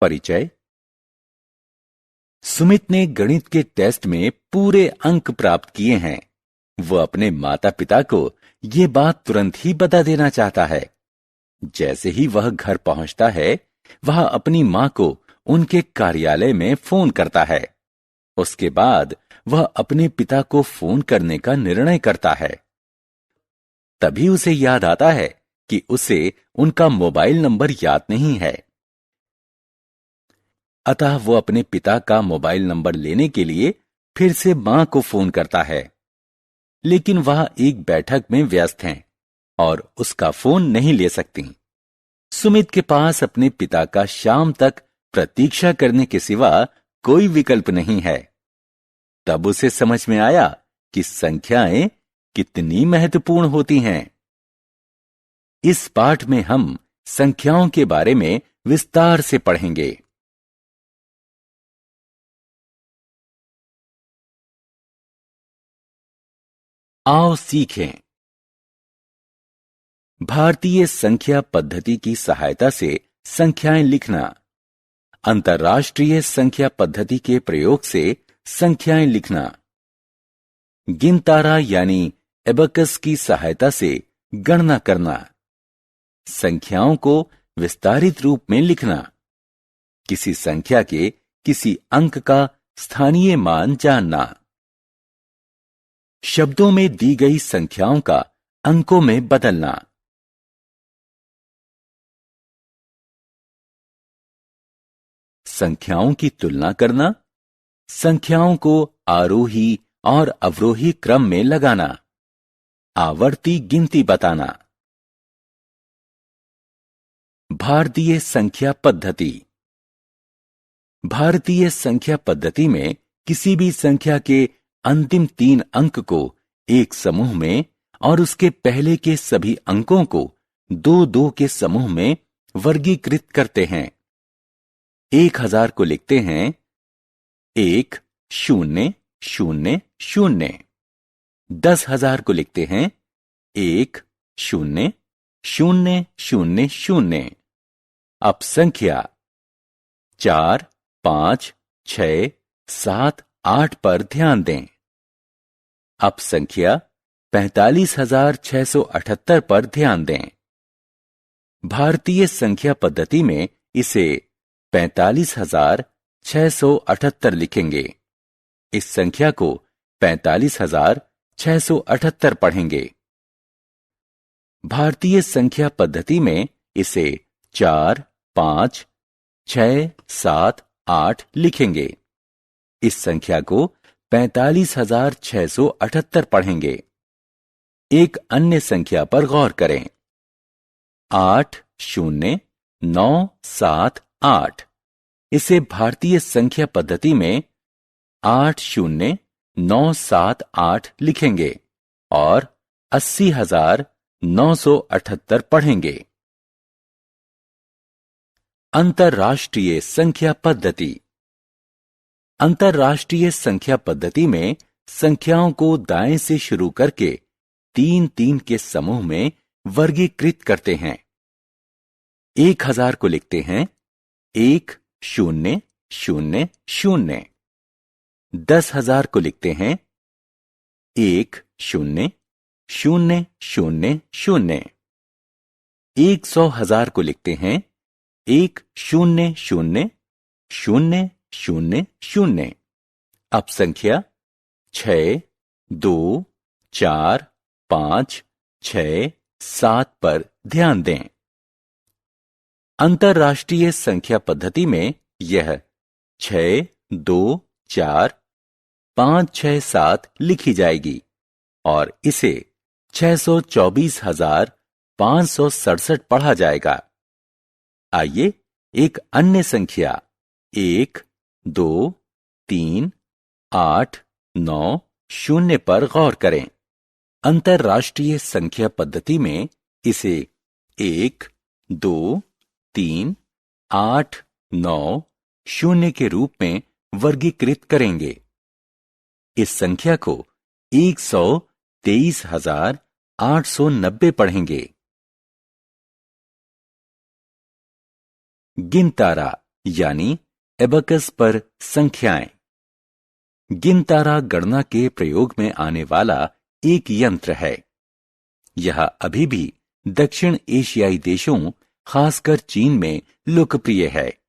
परिचय। सुमित ने गणित के टेस्ट में पूरे अंक प्राप्त किए हैं। वो अपने माता पिता को ये बात तुरंत ही बता देना चाहता है। जैसे ही वह घर पहुंचता है, वह अपनी मां को उनके कार्यालय में फोन करता है। उसके बाद वह अपने पिता को फोन करने का निर्णय करता है। तभी उसे याद आता है कि उसे उनका मोबाइल नंबर याद नहीं है। अतः वो अपने पिता का मोबाइल नंबर लेने के लिए फिर से मां को फोन करता है, लेकिन वह एक बैठक में व्यस्त हैं और उसका फोन नहीं ले सकती। सुमित के पास अपने पिता का शाम तक प्रतीक्षा करने के सिवा कोई विकल्प नहीं है। तब उसे समझ में आया कि संख्याएं कितनी महत्वपूर्ण होती हैं। इस पाठ में हम संख्याओं के बारे में विस्तार से पढ़ेंगे। आओ सीखें। भारतीय संख्या पद्धति की सहायता से संख्याएं लिखना। अंतर्राष्ट्रीय संख्या पद्धति के प्रयोग से संख्याएं लिखना। गिनतारा यानी एबकस की सहायता से गणना करना। संख्याओं को विस्तारित रूप में लिखना। किसी संख्या के किसी अंक का स्थानीय मान जानना। शब्दों में दी गई संख्याओं का अंकों में बदलना। संख्याओं की तुलना करना। संख्याओं को आरोही और अवरोही क्रम में लगाना। आवर्ती गिनती बताना। भारतीय संख्या पद्धति। भारतीय संख्या पद्धति में किसी भी संख्या के अंतिम 3 अंक को एक समूह में और उसके पहले के सभी अंकों को 2-2 के समूह में वर्गीकृत करते हैं। 1000 को लिखते हैं 1 0 0 0। 10,000 को लिखते हैं 1 0 0 0 0। अब संख्या 4 5 6 7 8 पर ध्यान दें। अब संख्या 45,678 पर ध्यान दें। भारतीय संख्या पद्धति में इसे 45,678 लिखेंगे। इस संख्या को 45,678 पढ़ेंगे। भारतीय संख्या पद्धति में इसे 4 5 6 7 8 लिखेंगे। इस संख्या को 45,678 पढ़ेंगे। एक अन्य संख्या पर गौर करें। 8 0 9 7 8। इसे भारतीय संख्या पद्धति में 8 0 9 7 8 लिखेंगे और 80,978 पढ़ेंगे। अंतर्राष्ट्रीय संख्या पद्धति। अंतर्राष्ट्रीय संख्या पद्धति में संख्याओं को दाएं से शुरू करके 3-3 के समूह में वर्गीकृत करते हैं। 1000 को लिखते हैं 1 0 0 0। 10,000 को लिखते हैं 1 0 0 0 0। 100,000 को लिखते हैं 1 0 0 0 0 0। अब संख्या 6 2 4 5 6 7 पर ध्यान दें। अंतर्राष्ट्रीय संख्या पद्धति में यह 6 2 4 5 6 7 लिखी जाएगी और इसे 624,567 पढ़ा जाएगा। आइए एक अन्य संख्या 1 2 3 8 9 0 पर गौर करें। अंतर्राष्ट्रीय संख्या पद्धति में इसे 1 2 3 8 9 0 के रूप में वर्गीकृत करेंगे। इस संख्या को 123,890 पढ़ेंगे। गिनतारा यानी एबकस पर संख्याएं। गिनतारा गणना के प्रयोग में आने वाला एक यंत्र है। यह अभी भी दक्षिण एशियाई देशों, खासकर चीन में लोकप्रिय है।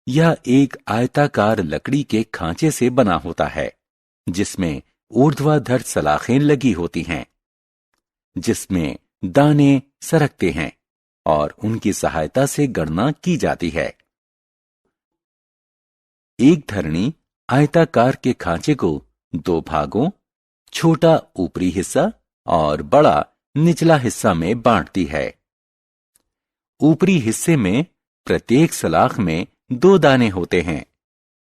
यह एक आयताकार लकड़ी के खांचे से बना होता है, जिसमें ऊर्ध्वाधर सलाखें लगी होती हैं, जिसमें दाने सरकते हैं और उनकी सहायता से गणना की जाती है। एक धरनी आयताकार के खांचे को दो भागों, छोटा ऊपरी हिस्सा और बड़ा निचला हिस्सा में बांटती है। ऊपरी हिस्से में प्रत्येक सलाख में 2 दाने होते हैं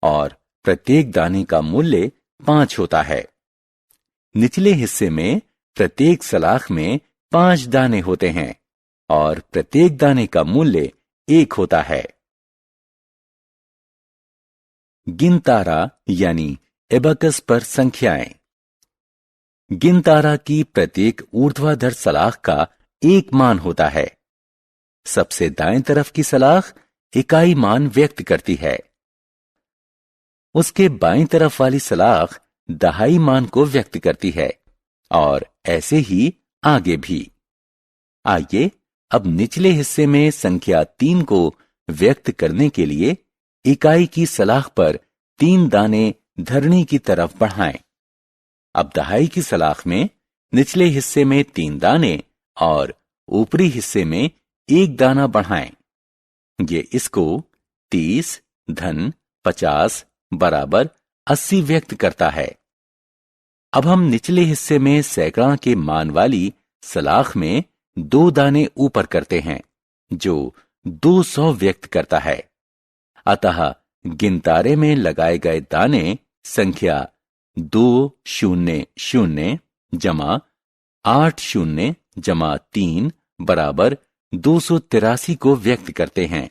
और प्रत्येक दाने का मूल्य 5 होता है। निचले हिस्से में प्रत्येक सलाख में 5 दाने होते हैं और प्रत्येक दाने का मूल्य 1 होता है। गिनतारा यानी एबकस पर संख्याएं। गिनतारा की प्रत्येक ऊर्ध्वाधर सलाख का एक मान होता है। सबसे दाएं तरफ की सलाख इकाई मान व्यक्त करती है। उसके बाईं तरफ वाली सलाख दहाई मान को व्यक्त करती है और ऐसे ही आगे भी। आइए अब निचले हिस्से में संख्या 3 को व्यक्त करने के लिए इकाई की सलाख पर 3 दाने धरनी की तरफ बढ़ाएं। अब दहाई की सलाख में निचले हिस्से में 3 दाने और ऊपरी हिस्से में 1 दाना बढ़ाएं। ये इसको 30 धन 50 बराबर 80 व्यक्त करता है। अब हम निचले हिस्से में सैकड़ा के मान वाली सलाख में 2 दाने ऊपर करते हैं, जो 200 व्यक्त करता है। अतः गिनतारे में लगाए गए दाने संख्या 200 जमा 80 जमा 3 बराबर 283 को व्यक्त करते हैं।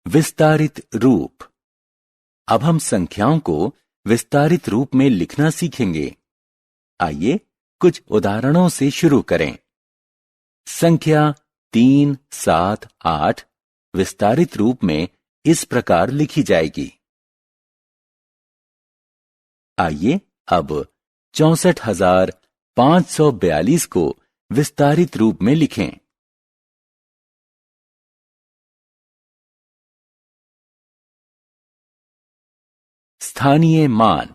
विस्तारित रूप। अब हम संख्याओं को विस्तारित रूप में लिखना सीखेंगे। आइए कुछ उदाहरणों से शुरू करें। संख्या 3, 7, 8 विस्तारित रूप में इस प्रकार लिखी जाएगी। आइए अब 64,542 को विस्तारित रूप में लिखें। स्थानीय मान।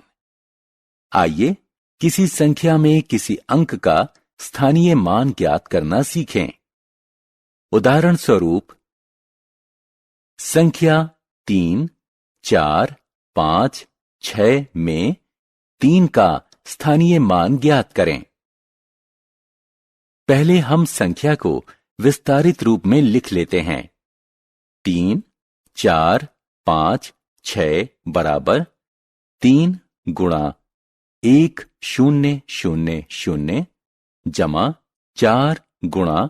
आइए किसी संख्या में किसी अंक का स्थानीय मान ज्ञात करना सीखें। उदाहरण स्वरूप संख्या 3, 4, 5, 6 में 3 का स्थानीय मान ज्ञात करें। पहले हम संख्या को विस्तारित रूप में लिख लेते हैं। 3, 4, 5, 6 बराबर 3 गुणा 1000 जमा 4 गुणा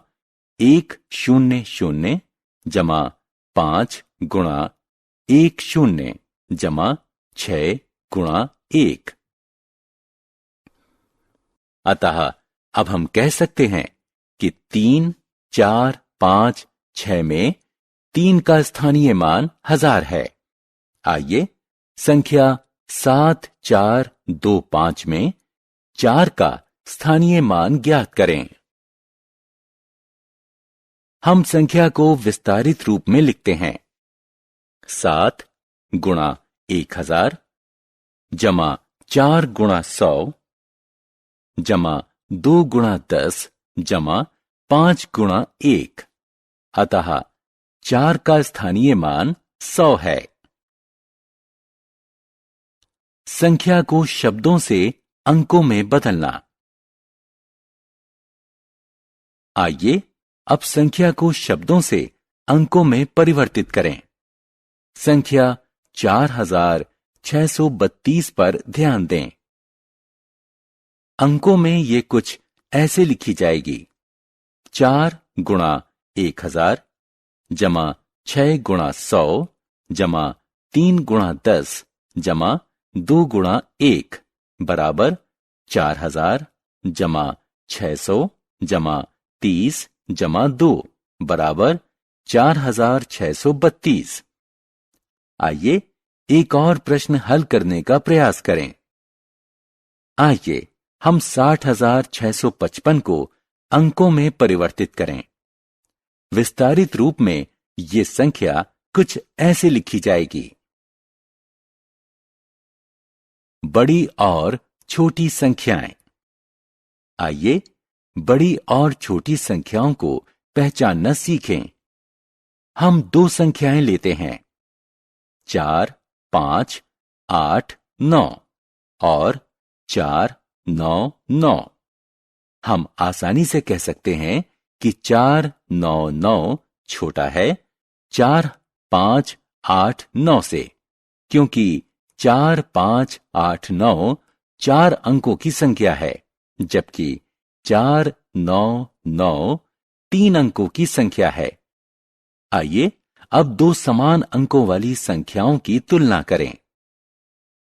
100 जमा 5 गुणा 10 जमा 6 गुणा 1। अतः अब हम कह सकते हैं कि 3, 4, 5, 6 में 3 का स्थानीय मान 1000 है। आइए संख्या 7, 4, 2, 5 में 4 का स्थानीय मान ज्ञात करें। हम संख्या को विस्तारित रूप में लिखते हैं। 7 गुणा 1000 जमा 4 गुणा 100 जमा 2 गुणा 10 जमा 5 गुणा 1। अतः 4 का स्थानीय मान 100 है। संख्या को शब्दों से अंकों में बदलना। आइए अब संख्या को शब्दों से अंकों में परिवर्तित करें। संख्या 4632 पर ध्यान दें। अंकों में ये कुछ ऐसे लिखी जाएगी। 4 गुणा 1000 जमा 6 गुणा 100 जमा 3 गुणा 10 जमा 2 गुणा 1 बराबर 4000 जमा 600 जमा 30 जमा 2। बराबर 4632। आइए एक और प्रश्न हल करने का प्रयास करें। आइए हम 60,655 को अंकों में परिवर्तित करें। विस्तारित रूप में ये संख्या कुछ ऐसे लिखी जाएगी। बड़ी और छोटी संख्याएं। आइए बड़ी और छोटी संख्याओं को पहचानना सीखें। हम दो संख्याएं लेते हैं, 4, 5, 8, 9 और 4, 9, 9। हम आसानी से कह सकते हैं कि 4, 9, 9 छोटा है 4, 5, 8, 9 से, क्योंकि 4, 5, 8, 9 4 अंकों की संख्या है, जबकि 4, 9, 9 3 अंकों की संख्या है। आइए अब दो समान अंकों वाली संख्याओं की तुलना करें।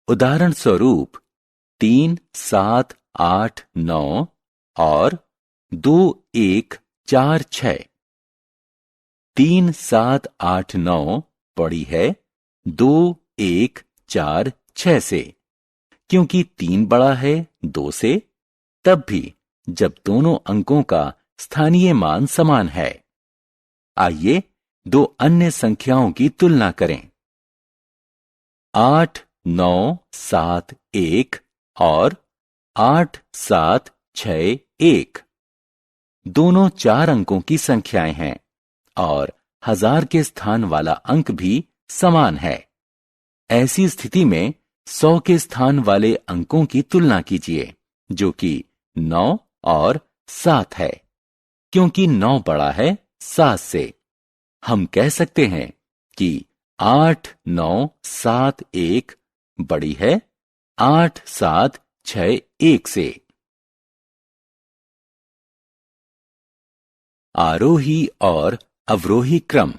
उदाहरण स्वरूप 3, 7, 8, 9 और 2, 1, 4, 6। 3, 7, 8, 9 बड़ी है 2, 1, 4, 6 से, क्योंकि 3 बड़ा है 2 से, तब भी जब दोनों अंकों का स्थानीय मान समान है। आइए दो अन्य संख्याओं की तुलना करें। 8, 9, 7, 1 और 8, 7, 6, 1 दोनों 4 अंकों की संख्याएं हैं और 1000 के स्थान वाला अंक भी समान है। ऐसी स्थिति में 100 के स्थान वाले अंकों की तुलना कीजिए, जो कि 9 और 7 है। क्योंकि 9 बड़ा है 7 से, हम कह सकते हैं कि 8, 9, 7, 1 बड़ी है 8, 7, 6, 1 से। आरोही और अवरोही क्रम।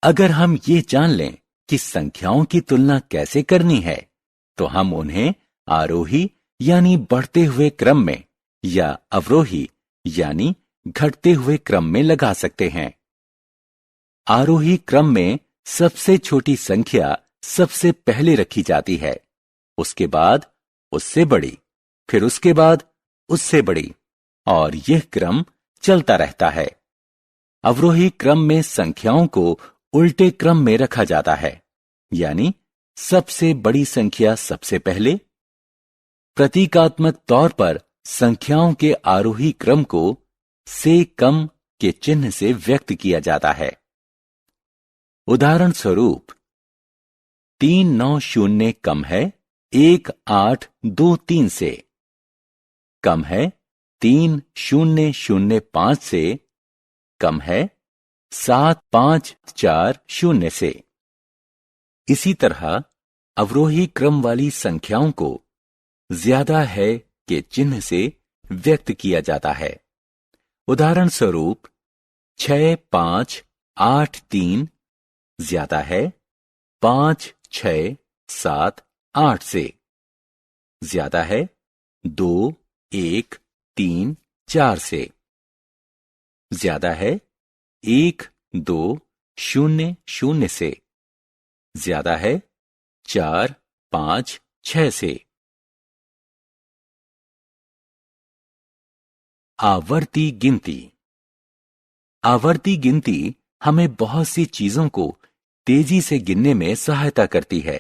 अगर हम ये जान लें कि संख्याओं की तुलना कैसे करनी है, तो हम उन्हें आरोही यानी बढ़ते हुए क्रम में या अवरोही यानी घटते हुए क्रम में लगा सकते हैं। आरोही क्रम में सबसे छोटी संख्या सबसे पहले रखी जाती है, उसके बाद उससे बड़ी, फिर उसके बाद उससे बड़ी, और यह क्रम चलता रहता है। अवरोही क्रम में संख्याओं को उल्टे क्रम में रखा जाता है, यानी सबसे बड़ी संख्या सबसे पहले। प्रतीकात्मक तौर पर संख्याओं के आरोही क्रम को से कम के चिन्ह से व्यक्त किया जाता है। उदाहरण स्वरूप 390 कम है 1823 से, कम है 3005 से, कम है 7540 से। इसी तरह अवरोही क्रम वाली संख्याओं को ज्यादा है के चिन्ह से व्यक्त किया जाता है। उदाहरण स्वरूप 6583 ज्यादा है 5678 से, ज्यादा है 2134 से, ज्यादा है 1200 से, ज्यादा है 456 से। आवर्ती गिनती। आवर्ती गिनती हमें बहुत सी चीजों को तेजी से गिनने में सहायता करती है।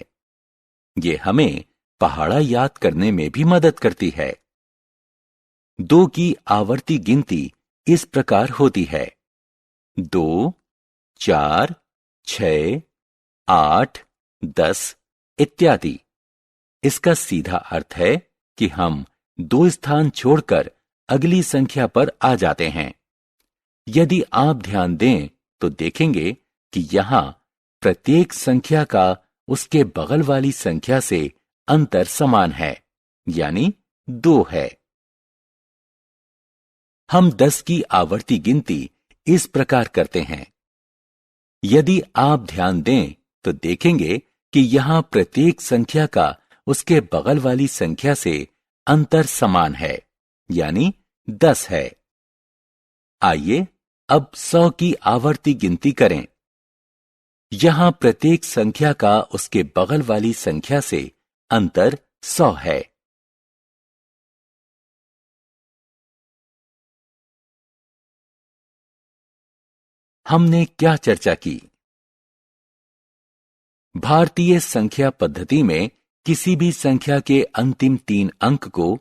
ये हमें पहाड़ा याद करने में भी मदद करती है। 2 की आवर्ती गिनती इस प्रकार होती है: 2, 4, 6, 8, 10 इत्यादि। इसका सीधा अर्थ है कि हम 2 स्थान छोड़कर अगली संख्या पर आ जाते हैं। यदि आप ध्यान दें तो देखेंगे कि यहां प्रत्येक संख्या का उसके बगल वाली संख्या से अंतर समान है, यानी 2 है। हम 10 की आवर्ती गिनती इस प्रकार करते हैं। यदि आप ध्यान दें तो देखेंगे कि यहां प्रत्येक संख्या का उसके बगल वाली संख्या से अंतर समान है, यानी 10 है। आइए अब 100 की आवर्ती गिनती करें। यहां प्रत्येक संख्या का उसके बगल वाली संख्या से अंतर 100 है। हमने क्या चर्चा की? भारतीय संख्या पद्धति में किसी भी संख्या के अंतिम 3 अंक को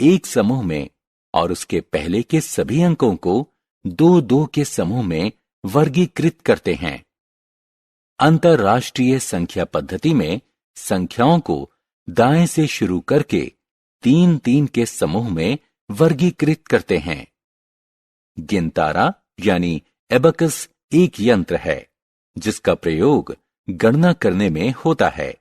एक समूह में और उसके पहले के सभी अंकों को 2-2 के समूह में वर्गीकृत करते हैं। अंतरराष्ट्रीय संख्या पद्धति में संख्याओं को दाएं से शुरू करके 3-3 के समूह में वर्गीकृत करते हैं। गिनतारा यानी एबकस एक यंत्र है जिसका प्रयोग गणना करने में होता है।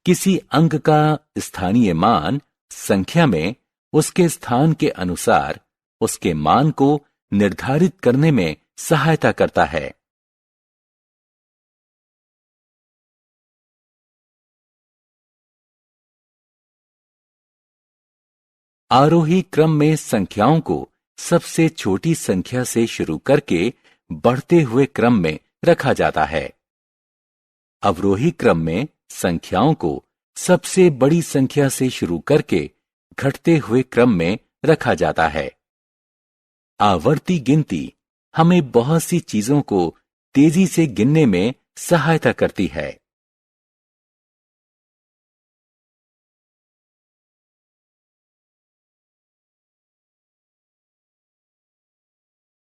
किसी अंक का स्थानीय मान संख्या में उसके स्थान के अनुसार उसके मान को निर्धारित करने में सहायता करता है। आरोही क्रम में संख्याओं को सबसे छोटी संख्या से शुरू करके बढ़ते हुए क्रम में रखा जाता है। अवरोही क्रम में संख्याओं को सबसे बड़ी संख्या से शुरू करके घटते हुए क्रम में रखा जाता है। आवर्ती गिनती हमें बहुत सी चीजों को तेजी से गिनने में सहायता करती है।